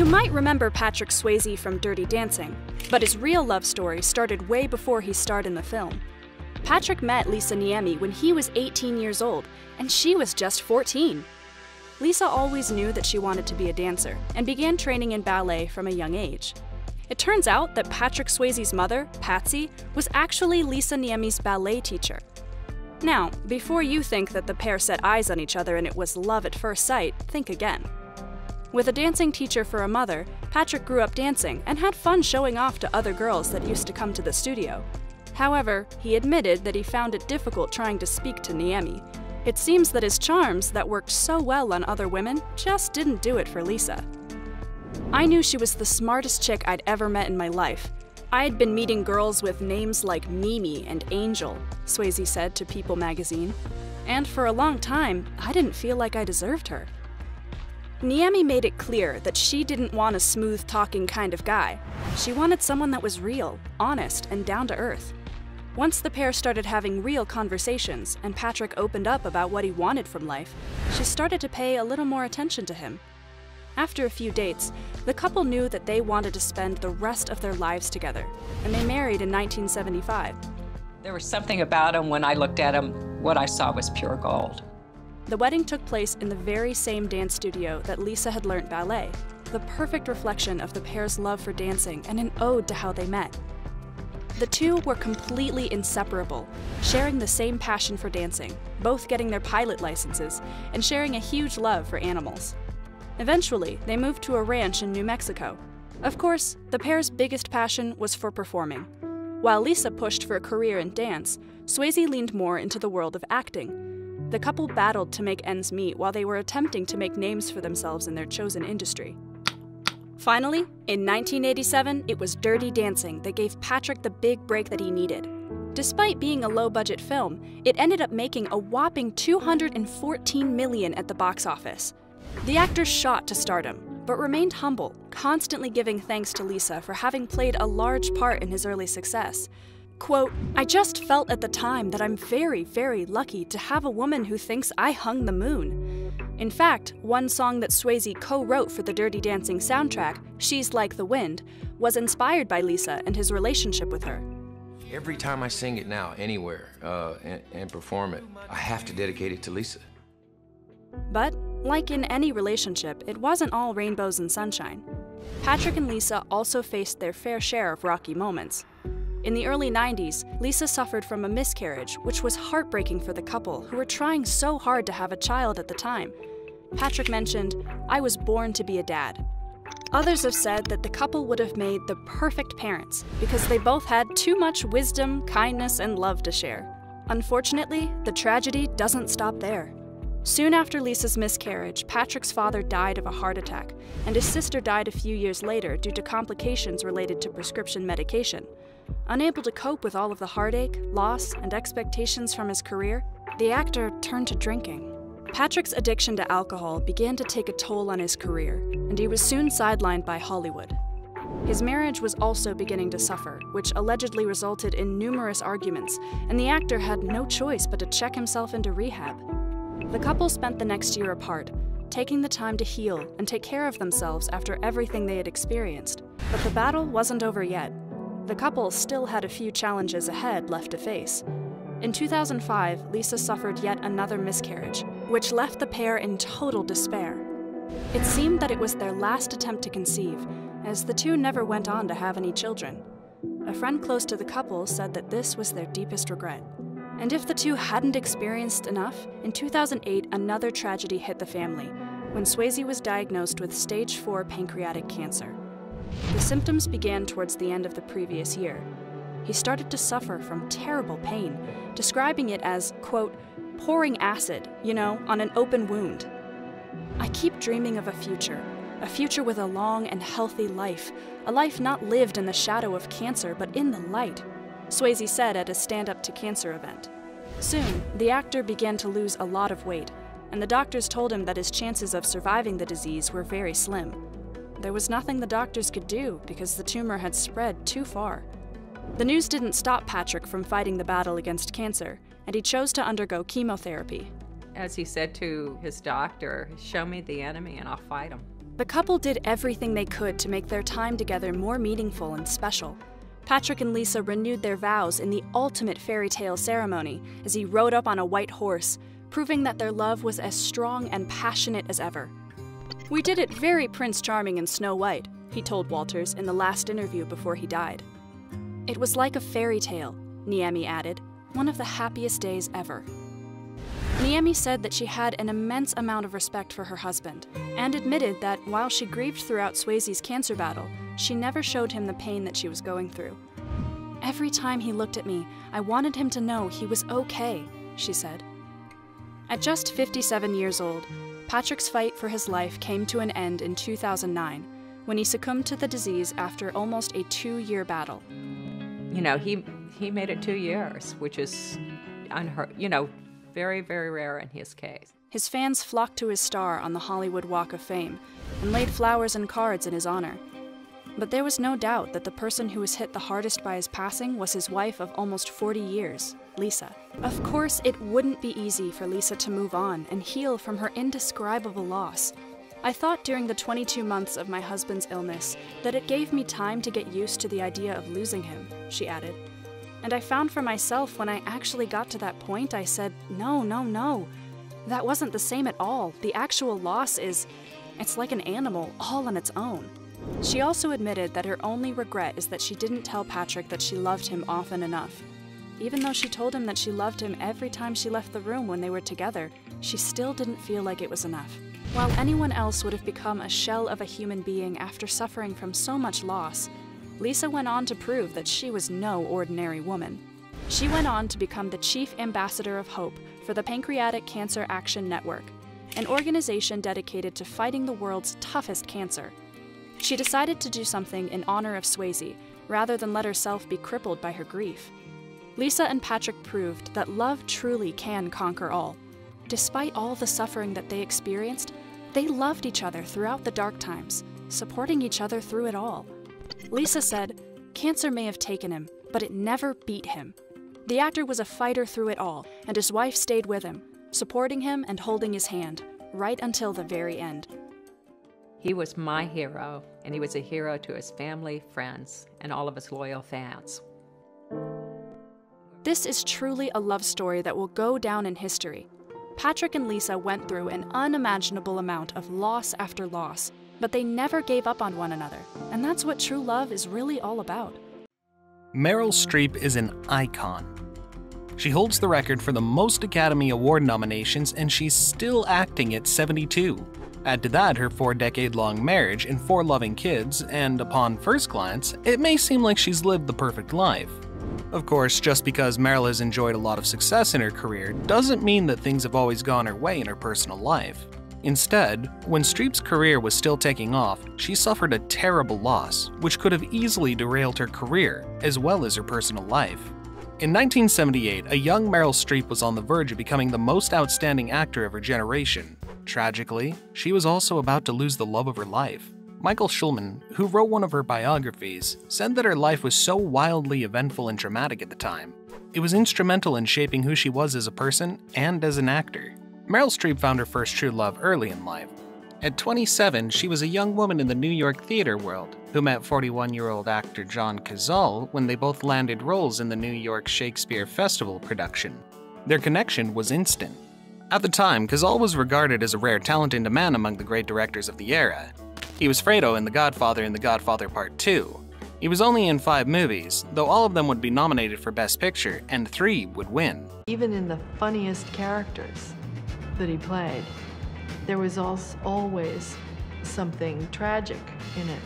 You might remember Patrick Swayze from Dirty Dancing, but his real love story started way before he starred in the film. Patrick met Lisa Niemi when he was 18 years old, and she was just 14. Lisa always knew that she wanted to be a dancer, and began training in ballet from a young age. It turns out that Patrick Swayze's mother, Patsy, was actually Lisa Niemi's ballet teacher. Now, before you think that the pair set eyes on each other and it was love at first sight, think again. With a dancing teacher for a mother, Patrick grew up dancing and had fun showing off to other girls that used to come to the studio. However, he admitted that he found it difficult trying to speak to Niemi. It seems that his charms that worked so well on other women just didn't do it for Lisa. I knew she was the smartest chick I'd ever met in my life. I had been meeting girls with names like Mimi and Angel, Swayze said to People magazine. And for a long time, I didn't feel like I deserved her. Niemi made it clear that she didn't want a smooth-talking kind of guy. She wanted someone that was real, honest, and down to earth. Once the pair started having real conversations and Patrick opened up about what he wanted from life, she started to pay a little more attention to him. After a few dates, the couple knew that they wanted to spend the rest of their lives together, and they married in 1975. There was something about him when I looked at him, what I saw was pure gold. The wedding took place in the very same dance studio that Lisa had learnt ballet, the perfect reflection of the pair's love for dancing and an ode to how they met. The two were completely inseparable, sharing the same passion for dancing, both getting their pilot licenses, and sharing a huge love for animals. Eventually, they moved to a ranch in New Mexico. Of course, the pair's biggest passion was for performing. While Lisa pushed for a career in dance, Swayze leaned more into the world of acting. The couple battled to make ends meet while they were attempting to make names for themselves in their chosen industry. Finally, in 1987, it was Dirty Dancing that gave Patrick the big break that he needed. Despite being a low-budget film, it ended up making a whopping $214 million at the box office. The actor shot to stardom, but remained humble, constantly giving thanks to Lisa for having played a large part in his early success. Quote, "I just felt at the time that I'm very, very lucky to have a woman who thinks I hung the moon." In fact, one song that Swayze co-wrote for the Dirty Dancing soundtrack, She's Like the Wind, was inspired by Lisa and his relationship with her. Every time I sing it now, anywhere, and perform it, I have to dedicate it to Lisa. But, like in any relationship, it wasn't all rainbows and sunshine. Patrick and Lisa also faced their fair share of rocky moments. In the early 90s, Lisa suffered from a miscarriage, which was heartbreaking for the couple, who were trying so hard to have a child at the time. Patrick mentioned, "I was born to be a dad." Others have said that the couple would have made the perfect parents because they both had too much wisdom, kindness, and love to share. Unfortunately, the tragedy doesn't stop there. Soon after Lisa's miscarriage, Patrick's father died of a heart attack, and his sister died a few years later due to complications related to prescription medication. Unable to cope with all of the heartache, loss, and expectations from his career, the actor turned to drinking. Patrick's addiction to alcohol began to take a toll on his career, and he was soon sidelined by Hollywood. His marriage was also beginning to suffer, which allegedly resulted in numerous arguments, and the actor had no choice but to check himself into rehab. The couple spent the next year apart, taking the time to heal and take care of themselves after everything they had experienced. But the battle wasn't over yet. The couple still had a few challenges ahead left to face. In 2005, Lisa suffered yet another miscarriage, which left the pair in total despair. It seemed that it was their last attempt to conceive, as the two never went on to have any children. A friend close to the couple said that this was their deepest regret. And if the two hadn't experienced enough, in 2008 another tragedy hit the family, when Swayze was diagnosed with stage 4 pancreatic cancer. The symptoms began towards the end of the previous year. He started to suffer from terrible pain, describing it as, quote, "pouring acid, on an open wound." "I keep dreaming of a future with a long and healthy life, a life not lived in the shadow of cancer but in the light," Swayze said at a Stand Up to Cancer event. Soon, the actor began to lose a lot of weight, and the doctors told him that his chances of surviving the disease were very slim. There was nothing the doctors could do because the tumor had spread too far. The news didn't stop Patrick from fighting the battle against cancer, and he chose to undergo chemotherapy. As he said to his doctor, "Show me the enemy and I'll fight him." The couple did everything they could to make their time together more meaningful and special. Patrick and Lisa renewed their vows in the ultimate fairy tale ceremony as he rode up on a white horse, proving that their love was as strong and passionate as ever. "We did it very Prince Charming and Snow White," he told Walters in the last interview before he died. "It was like a fairy tale," Niemi added, "one of the happiest days ever." Niemi said that she had an immense amount of respect for her husband, and admitted that while she grieved throughout Swayze's cancer battle, she never showed him the pain that she was going through. "Every time he looked at me, I wanted him to know he was okay," she said. At just 57 years old, Patrick's fight for his life came to an end in 2009, when he succumbed to the disease after almost a 2-year battle. You know, he made it 2 years, which is unheard, very, very rare in his case. His fans flocked to his star on the Hollywood Walk of Fame and laid flowers and cards in his honor. But there was no doubt that the person who was hit the hardest by his passing was his wife of almost 40 years, Lisa. Of course, it wouldn't be easy for Lisa to move on and heal from her indescribable loss. "I thought during the 22 months of my husband's illness that it gave me time to get used to the idea of losing him," she added. "And I found for myself when I actually got to that point, I said, no. That wasn't the same at all. The actual loss it's like an animal all on its own." She also admitted that her only regret is that she didn't tell Patrick that she loved him often enough. Even though she told him that she loved him every time she left the room when they were together, she still didn't feel like it was enough. While anyone else would have become a shell of a human being after suffering from so much loss, Lisa went on to prove that she was no ordinary woman. She went on to become the Chief Ambassador of Hope for the Pancreatic Cancer Action Network, an organization dedicated to fighting the world's toughest cancer. She decided to do something in honor of Swayze, rather than let herself be crippled by her grief. Lisa and Patrick proved that love truly can conquer all. Despite all the suffering that they experienced, they loved each other throughout the dark times, supporting each other through it all. Lisa said, "Cancer may have taken him, but it never beat him." The actor was a fighter through it all, and his wife stayed with him, supporting him and holding his hand, right until the very end. He was my hero, and he was a hero to his family, friends, and all of his loyal fans. This is truly a love story that will go down in history. Patrick and Lisa went through an unimaginable amount of loss after loss, but they never gave up on one another, and that's what true love is really all about. Meryl Streep is an icon. She holds the record for the most Academy Award nominations, and she's still acting at 72. Add to that her 4-decade-long marriage and 4 loving kids, and upon first glance, it may seem like she's lived the perfect life. Of course, just because Meryl has enjoyed a lot of success in her career doesn't mean that things have always gone her way in her personal life. Instead, when Streep's career was still taking off, she suffered a terrible loss, which could have easily derailed her career, as well as her personal life. In 1978, a young Meryl Streep was on the verge of becoming the most outstanding actor of her generation. Tragically, she was also about to lose the love of her life. Michael Schulman, who wrote one of her biographies, said that her life was so wildly eventful and dramatic at the time. It was instrumental in shaping who she was as a person and as an actor. Meryl Streep found her first true love early in life. At 27, she was a young woman in the New York theater world who met 41-year-old actor John Cazale when they both landed roles in the New York Shakespeare Festival production. Their connection was instant. At the time, Cazale was regarded as a rare talent and a man among the great directors of the era. He was Fredo in The Godfather and The Godfather Part 2. He was only in 5 movies, though all of them would be nominated for Best Picture, and 3 would win. Even in the funniest characters that he played, there was always something tragic in it.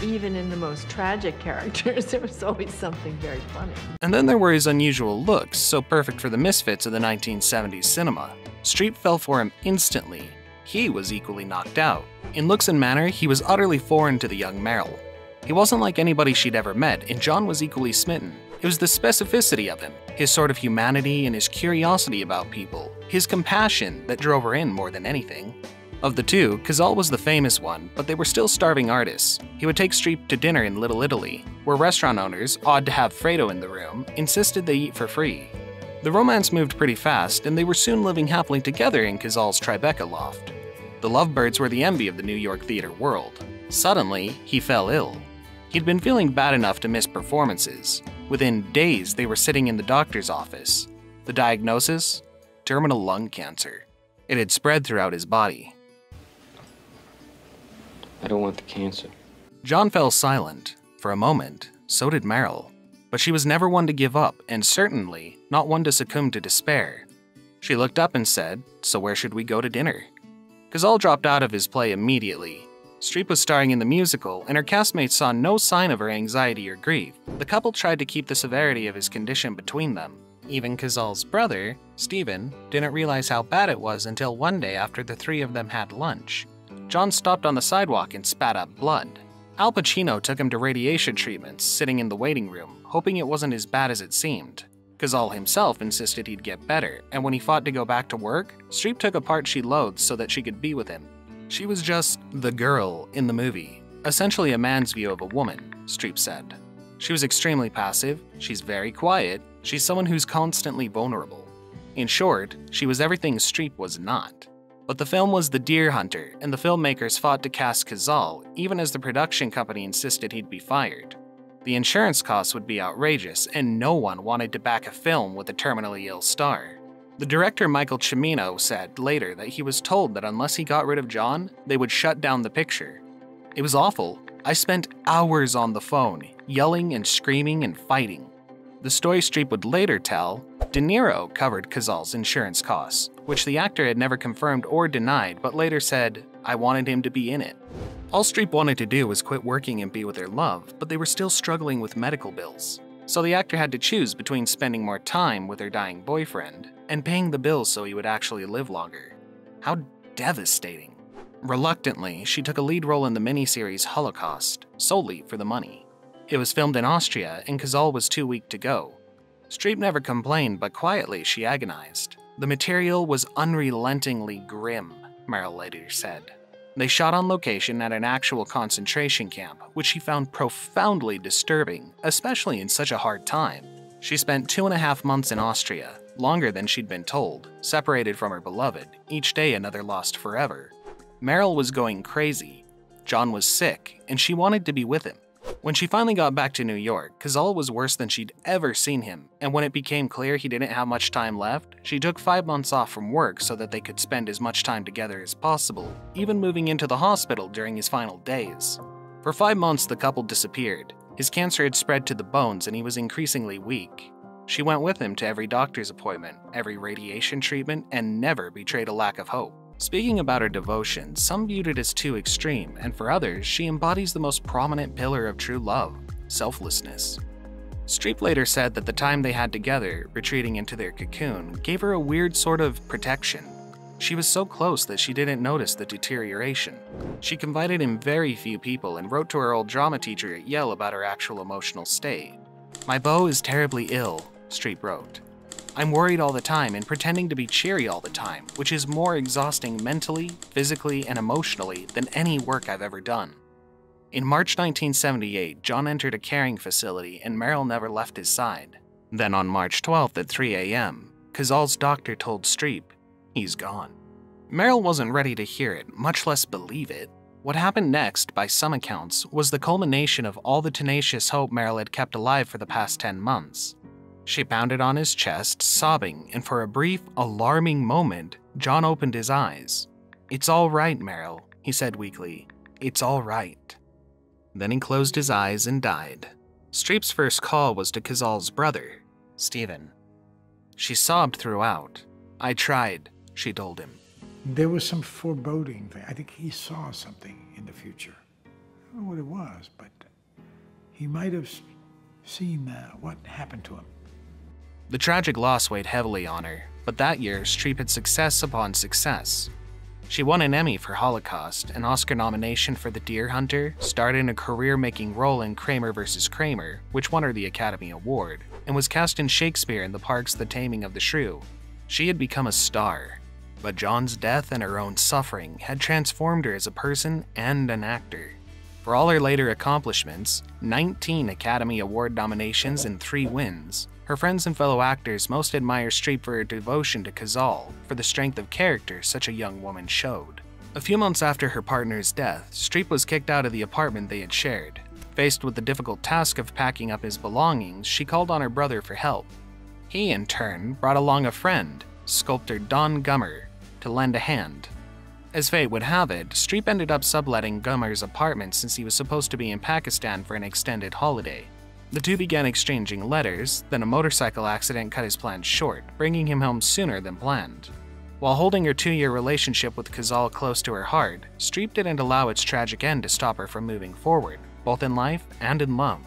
Even in the most tragic characters, there was always something very funny. And then there were his unusual looks, so perfect for the misfits of the 1970s cinema. Streep fell for him instantly. He was equally knocked out. In looks and manner, he was utterly foreign to the young Meryl. He wasn't like anybody she'd ever met, and John was equally smitten. It was the specificity of him, his sort of humanity and his curiosity about people, his compassion that drove her in more than anything. Of the two, Cazale was the famous one, but they were still starving artists. He would take Streep to dinner in Little Italy, where restaurant owners, odd to have Fredo in the room, insisted they eat for free. The romance moved pretty fast, and they were soon living happily together in Cazale's Tribeca loft. The Lovebirds were the envy of the New York theater world. Suddenly, he fell ill. He'd been feeling bad enough to miss performances. Within days, they were sitting in the doctor's office. The diagnosis? Terminal lung cancer. It had spread throughout his body. I don't want the cancer. John fell silent. For a moment, so did Meryl. But she was never one to give up, and certainly not one to succumb to despair. She looked up and said, "So where should we go to dinner?" Cazale dropped out of his play immediately. Streep was starring in the musical, and her castmates saw no sign of her anxiety or grief. The couple tried to keep the severity of his condition between them. Even Cazale's brother, Stephen, didn't realize how bad it was until one day after the three of them had lunch. John stopped on the sidewalk and spat up blood. Al Pacino took him to radiation treatments, sitting in the waiting room, hoping it wasn't as bad as it seemed. Cazale himself insisted he'd get better, and when he fought to go back to work, Streep took a part she loathed so that she could be with him. She was just the girl in the movie, essentially a man's view of a woman, Streep said. She was extremely passive, she's very quiet, she's someone who's constantly vulnerable. In short, she was everything Streep was not. But the film was The Deer Hunter, and the filmmakers fought to cast Cazale, even as the production company insisted he'd be fired. The insurance costs would be outrageous, and no one wanted to back a film with a terminally ill star. The director Michael Cimino said later that he was told that unless he got rid of John, they would shut down the picture. It was awful. I spent hours on the phone, yelling and screaming and fighting. The story Streep would later tell, De Niro covered Cazale's insurance costs, which the actor had never confirmed or denied, but later said, "I wanted him to be in it." All Streep wanted to do was quit working and be with her love, but they were still struggling with medical bills. So the actor had to choose between spending more time with her dying boyfriend and paying the bills so he would actually live longer. How devastating. Reluctantly, she took a lead role in the miniseries Holocaust, solely for the money. It was filmed in Austria, and Cazale was too weak to go. Streep never complained, but quietly she agonized. The material was unrelentingly grim, Meryl later said. They shot on location at an actual concentration camp, which she found profoundly disturbing, especially in such a hard time. She spent 2.5 months in Austria, longer than she'd been told, separated from her beloved, each day another lost forever. Meryl was going crazy. John was sick, and she wanted to be with him. When she finally got back to New York, Cazale was worse than she'd ever seen him, and when it became clear he didn't have much time left, she took 5 months off from work so that they could spend as much time together as possible, even moving into the hospital during his final days. For 5 months, the couple disappeared. His cancer had spread to the bones and he was increasingly weak. She went with him to every doctor's appointment, every radiation treatment, and never betrayed a lack of hope. Speaking about her devotion, some viewed it as too extreme, and for others, she embodies the most prominent pillar of true love, selflessness. Streep later said that the time they had together, retreating into their cocoon, gave her a weird sort of protection. She was so close that she didn't notice the deterioration. She confided in very few people and wrote to her old drama teacher at Yale about her actual emotional state. "My beau is terribly ill," Streep wrote. "I'm worried all the time and pretending to be cheery all the time, which is more exhausting mentally, physically, and emotionally than any work I've ever done." In March 1978, John entered a caring facility and Meryl never left his side. Then on March 12th at 3 a.m., Cazale's doctor told Streep, he's gone. Meryl wasn't ready to hear it, much less believe it. What happened next, by some accounts, was the culmination of all the tenacious hope Meryl had kept alive for the past 10 months. She pounded on his chest, sobbing, and for a brief, alarming moment, John opened his eyes. "It's all right, Meryl," he said weakly. "It's all right." Then he closed his eyes and died. Streep's first call was to Cazale's brother, Stephen. She sobbed throughout. "I tried," she told him. There was some foreboding thing. I think he saw something in the future. I don't know what it was, but he might have seen what happened to him. The tragic loss weighed heavily on her, but that year Streep had success upon success. She won an Emmy for Holocaust, an Oscar nomination for The Deer Hunter, starred in a career-making role in Kramer vs. Kramer, which won her the Academy Award, and was cast in Shakespeare in the Park's The Taming of the Shrew. She had become a star, but John's death and her own suffering had transformed her as a person and an actor. For all her later accomplishments, 19 Academy Award nominations and 3 wins, her friends and fellow actors most admire Streep for her devotion to Cazale, for the strength of character such a young woman showed. A few months after her partner's death, Streep was kicked out of the apartment they had shared. Faced with the difficult task of packing up his belongings, she called on her brother for help. He, in turn, brought along a friend, sculptor Don Gummer, to lend a hand. As fate would have it, Streep ended up subletting Gummer's apartment since he was supposed to be in Pakistan for an extended holiday. The two began exchanging letters, then a motorcycle accident cut his plans short, bringing him home sooner than planned. While holding her 2-year relationship with Cazale close to her heart, Streep didn't allow its tragic end to stop her from moving forward, both in life and in love.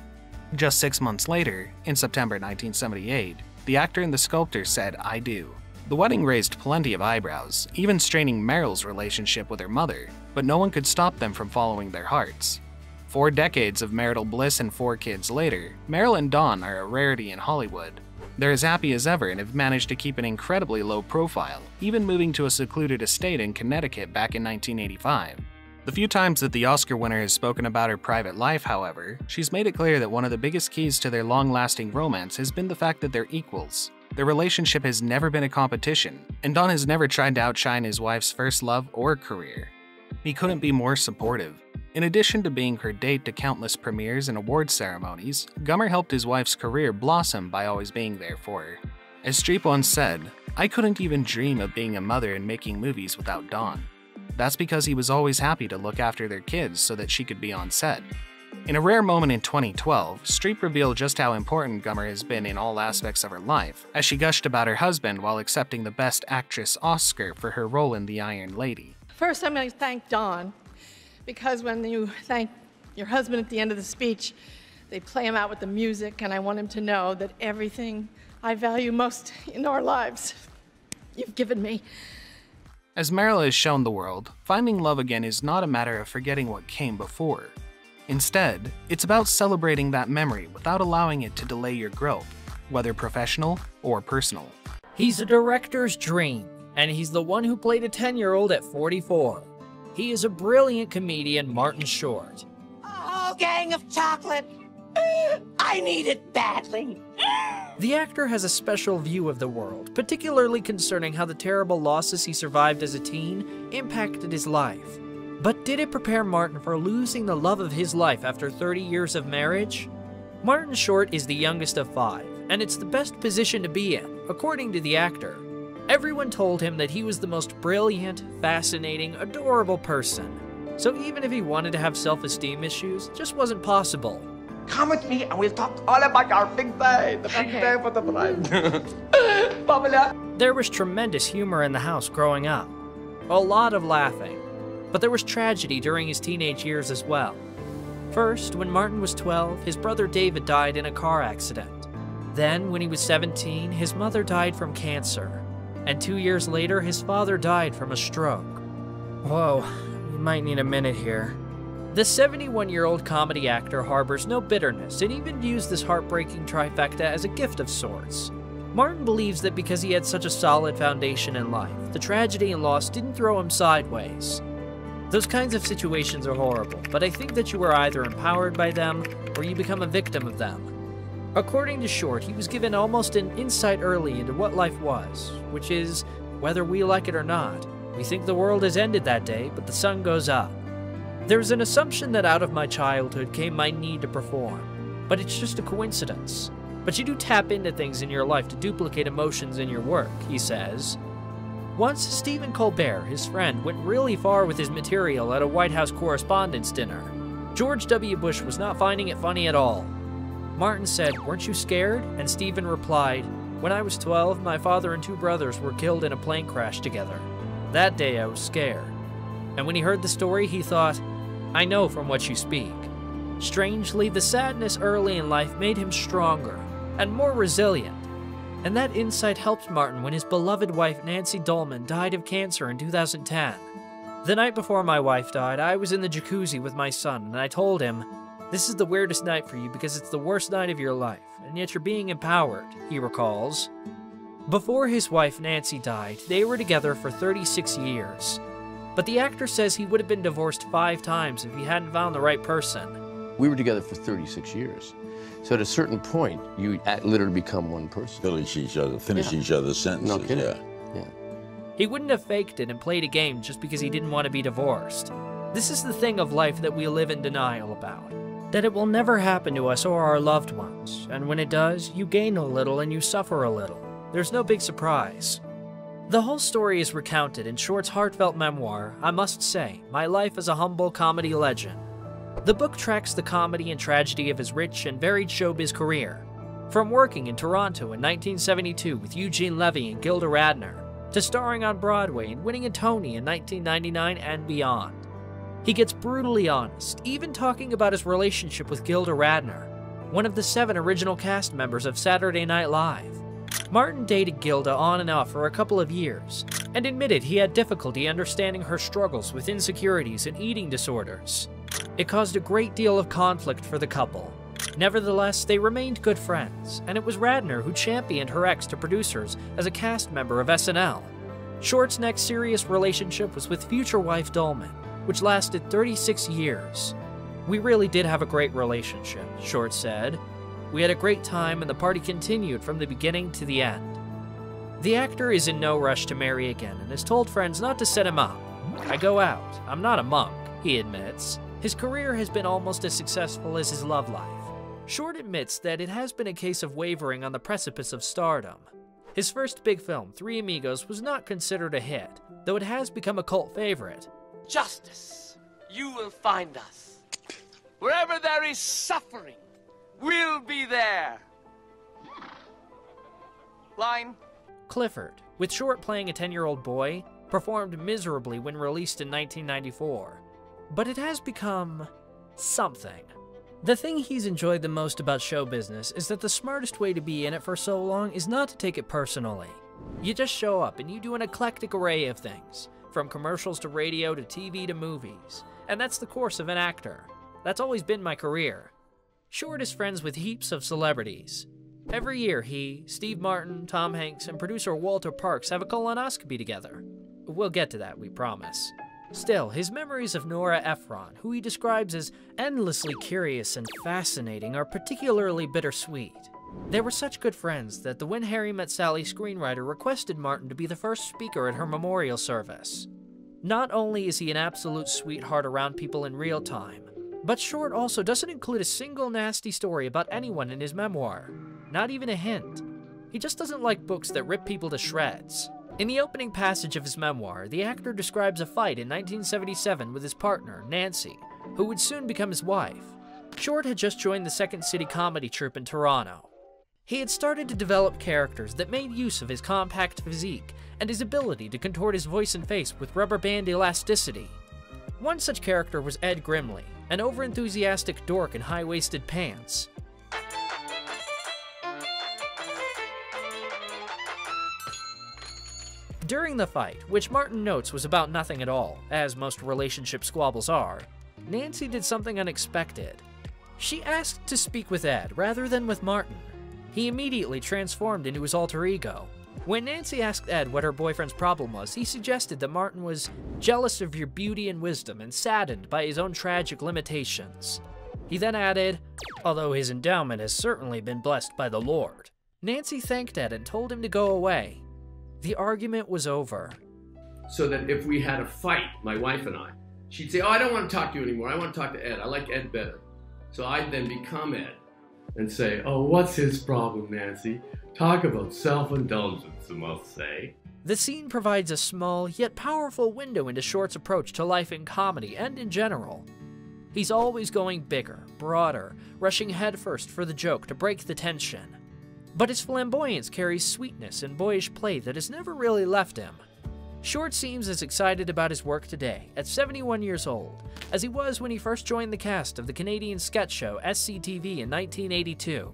Just 6 months later, in September 1978, the actor and the sculptor said, "I do." The wedding raised plenty of eyebrows, even straining Meryl's relationship with her mother, but no one could stop them from following their hearts. 4 decades of marital bliss and 4 kids later, Meryl and Don are a rarity in Hollywood. They're as happy as ever and have managed to keep an incredibly low profile, even moving to a secluded estate in Connecticut back in 1985. The few times that the Oscar winner has spoken about her private life, however, she's made it clear that one of the biggest keys to their long-lasting romance has been the fact that they're equals. Their relationship has never been a competition, and Don has never tried to outshine his wife's first love or career. He couldn't be more supportive. In addition to being her date to countless premieres and award ceremonies, Gummer helped his wife's career blossom by always being there for her. As Streep once said, "I couldn't even dream of being a mother and making movies without Don." That's because he was always happy to look after their kids so that she could be on set. In a rare moment in 2012, Streep revealed just how important Gummer has been in all aspects of her life, as she gushed about her husband while accepting the Best Actress Oscar for her role in The Iron Lady. First, I'm going to thank Don, because when you thank your husband at the end of the speech, they play him out with the music, and I want him to know that everything I value most in our lives, you've given me. As Meryl has shown the world, finding love again is not a matter of forgetting what came before. Instead, it's about celebrating that memory without allowing it to delay your growth, whether professional or personal. He's a director's dream, and he's the one who played a 10-year-old at 44. He is a brilliant comedian, Martin Short. Oh, gang of chocolate. I need it badly. The actor has a special view of the world, particularly concerning how the terrible losses he survived as a teen impacted his life. But did it prepare Martin for losing the love of his life after 30 years of marriage? Martin Short is the youngest of 5, and it's the best position to be in, according to the actor. Everyone told him that he was the most brilliant, fascinating, adorable person. So even if he wanted to have self-esteem issues, it just wasn't possible. Come with me and we'll talk all about our big day. The big day for the bride. There was tremendous humor in the house growing up. A lot of laughing. But there was tragedy during his teenage years as well. First, when Martin was 12, his brother David died in a car accident. Then, when he was 17, his mother died from cancer. And 2 years later, his father died from a stroke. Whoa, we might need a minute here. The 71-year-old comedy actor harbors no bitterness and even views this heartbreaking trifecta as a gift of sorts. Martin believes that because he had such a solid foundation in life, the tragedy and loss didn't throw him sideways. Those kinds of situations are horrible, but I think that you are either empowered by them or you become a victim of them. According to Short, he was given almost an insight early into what life was, which is, whether we like it or not, we think the world has ended that day, but the sun goes up. There's an assumption that out of my childhood came my need to perform, but it's just a coincidence. But you do tap into things in your life to duplicate emotions in your work, he says. Once, Stephen Colbert, his friend, went really far with his material at a White House Correspondents' Dinner. George W. Bush was not finding it funny at all. Martin said, "Weren't you scared?" And Stephen replied, "When I was 12, my father and 2 brothers were killed in a plane crash together. That day I was scared." And when he heard the story, he thought, "I know from what you speak." Strangely, the sadness early in life made him stronger and more resilient. And that insight helped Martin when his beloved wife Nancy Dolman died of cancer in 2010. The night before my wife died, I was in the jacuzzi with my son, and I told him, "This is the weirdest night for you because it's the worst night of your life, and yet you're being empowered," he recalls. Before his wife Nancy died, they were together for 36 years. But the actor says he would have been divorced 5 times if he hadn't found the right person. We were together for 36 years. So at a certain point, you literally become one person. Finish each other's sentences. No kidding. Yeah. He wouldn't have faked it and played a game just because he didn't want to be divorced. This is the thing of life that we live in denial about. That it will never happen to us or our loved ones, and when it does, you gain a little and you suffer a little. There's no big surprise. The whole story is recounted in Short's heartfelt memoir, I Must Say, My Life as a Humble Comedy Legend. The book tracks the comedy and tragedy of his rich and varied showbiz career, from working in Toronto in 1972 with Eugene Levy and Gilda Radner, to starring on Broadway and winning a Tony in 1999 and beyond. He gets brutally honest, even talking about his relationship with Gilda Radner, one of the 7 original cast members of Saturday Night Live. Martin dated Gilda on and off for a couple of years, and admitted he had difficulty understanding her struggles with insecurities and eating disorders. It caused a great deal of conflict for the couple. Nevertheless, they remained good friends, and it was Radner who championed her ex to producers as a cast member of SNL. Short's next serious relationship was with future wife Dolman, which lasted 36 years. We really did have a great relationship, Short said. We had a great time and the party continued from the beginning to the end. The actor is in no rush to marry again and has told friends not to set him up. I go out. I'm not a monk, he admits. His career has been almost as successful as his love life. Short admits that it has been a case of wavering on the precipice of stardom. His first big film, Three Amigos, was not considered a hit, though it has become a cult favorite. Justice, you will find us. Wherever there is suffering, we'll be there. Line. Clifford, with Short playing a 10-year-old boy, performed miserably when released in 1994. But it has become something. The thing he's enjoyed the most about show business is that the smartest way to be in it for so long is not to take it personally. You just show up and you do an eclectic array of things, from commercials to radio to TV to movies. And that's the course of an actor. That's always been my career. Short is friends with heaps of celebrities. Every year he, Steve Martin, Tom Hanks, and producer Walter Parks have a colonoscopy together. We'll get to that, we promise. Still, his memories of Nora Ephron, who he describes as endlessly curious and fascinating, are particularly bittersweet. They were such good friends that the When Harry Met Sally screenwriter requested Martin to be the first speaker at her memorial service. Not only is he an absolute sweetheart around people in real time, but Short also doesn't include a single nasty story about anyone in his memoir. Not even a hint. He just doesn't like books that rip people to shreds. In the opening passage of his memoir, the actor describes a fight in 1977 with his partner, Nancy, who would soon become his wife. Short had just joined the Second City comedy troupe in Toronto. He had started to develop characters that made use of his compact physique and his ability to contort his voice and face with rubber band elasticity. One such character was Ed Grimley, an overenthusiastic dork in high-waisted pants. During the fight, which Martin notes was about nothing at all, as most relationship squabbles are, Nancy did something unexpected. She asked to speak with Ed rather than with Martin. He immediately transformed into his alter ego. When Nancy asked Ed what her boyfriend's problem was, he suggested that Martin was jealous of your beauty and wisdom and saddened by his own tragic limitations. He then added, although his endowment has certainly been blessed by the Lord. Nancy thanked Ed and told him to go away. The argument was over. So that if we had a fight, my wife and I, she'd say, oh, I don't want to talk to you anymore. I want to talk to Ed. I like Ed better. So I'd then become Ed and say, oh, what's his problem, Nancy? Talk about self-indulgence, I must say. The scene provides a small, yet powerful window into Short's approach to life in comedy and in general. He's always going bigger, broader, rushing headfirst for the joke to break the tension. But his flamboyance carries sweetness and boyish play that has never really left him. Short seems as excited about his work today, at 71 years old, as he was when he first joined the cast of the Canadian sketch show SCTV in 1982.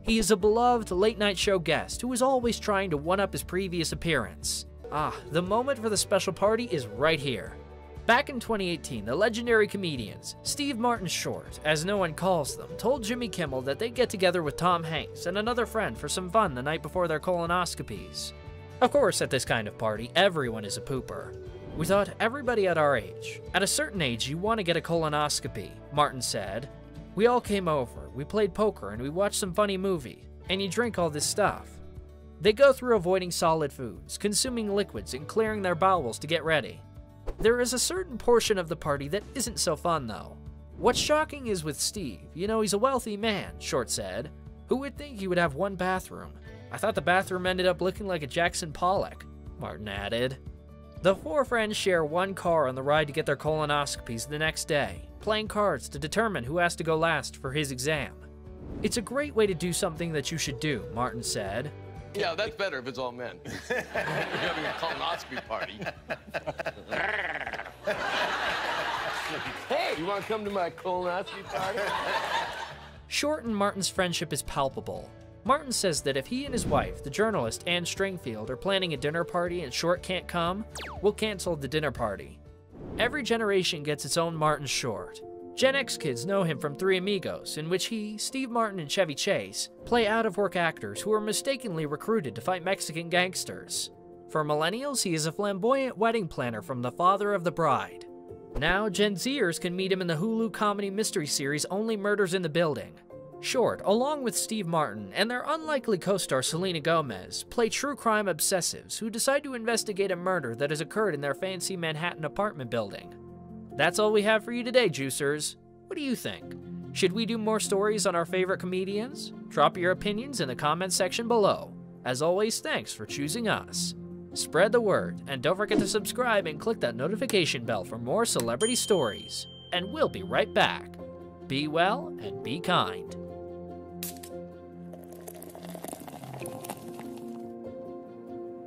He is a beloved late-night show guest who is always trying to one-up his previous appearance. Ah, the moment for the special party is right here. Back in 2018, the legendary comedians, Steve Martin Short, as no one calls them, told Jimmy Kimmel that they'd get together with Tom Hanks and another friend for some fun the night before their colonoscopies. Of course, at this kind of party, everyone is a pooper. We thought everybody at our age. At a certain age, you want to get a colonoscopy, Martin said. We all came over, we played poker, and we watched some funny movie, and you drink all this stuff. They go through avoiding solid foods, consuming liquids, and clearing their bowels to get ready. There is a certain portion of the party that isn't so fun, though. What's shocking is with Steve. You know, he's a wealthy man, Short said. Who would think he would have one bathroom? I thought the bathroom ended up looking like a Jackson Pollock, Martin added. The four friends share one car on the ride to get their colonoscopies the next day, playing cards to determine who has to go last for his exam. It's a great way to do something that you should do, Martin said. Yeah, that's better if it's all men. You're having a colonoscopy party. Hey, you want to come to my colonoscopy party? Short and Martin's friendship is palpable. Martin says that if he and his wife, the journalist Anne Stringfield, are planning a dinner party and Short can't come, we'll cancel the dinner party. Every generation gets its own Martin Short. Gen X kids know him from Three Amigos, in which he, Steve Martin, and Chevy Chase play out-of-work actors who are mistakenly recruited to fight Mexican gangsters. For millennials, he is a flamboyant wedding planner from The Father of the Bride. Now, Gen Zers can meet him in the Hulu comedy mystery series Only Murders in the Building. Short, along with Steve Martin and their unlikely co-star Selena Gomez, play true crime obsessives who decide to investigate a murder that has occurred in their fancy Manhattan apartment building. That's all we have for you today, Juicers. What do you think? Should we do more stories on our favorite comedians? Drop your opinions in the comments section below. As always, thanks for choosing us. Spread the word, and don't forget to subscribe and click that notification bell for more celebrity stories. And we'll be right back. Be well and be kind.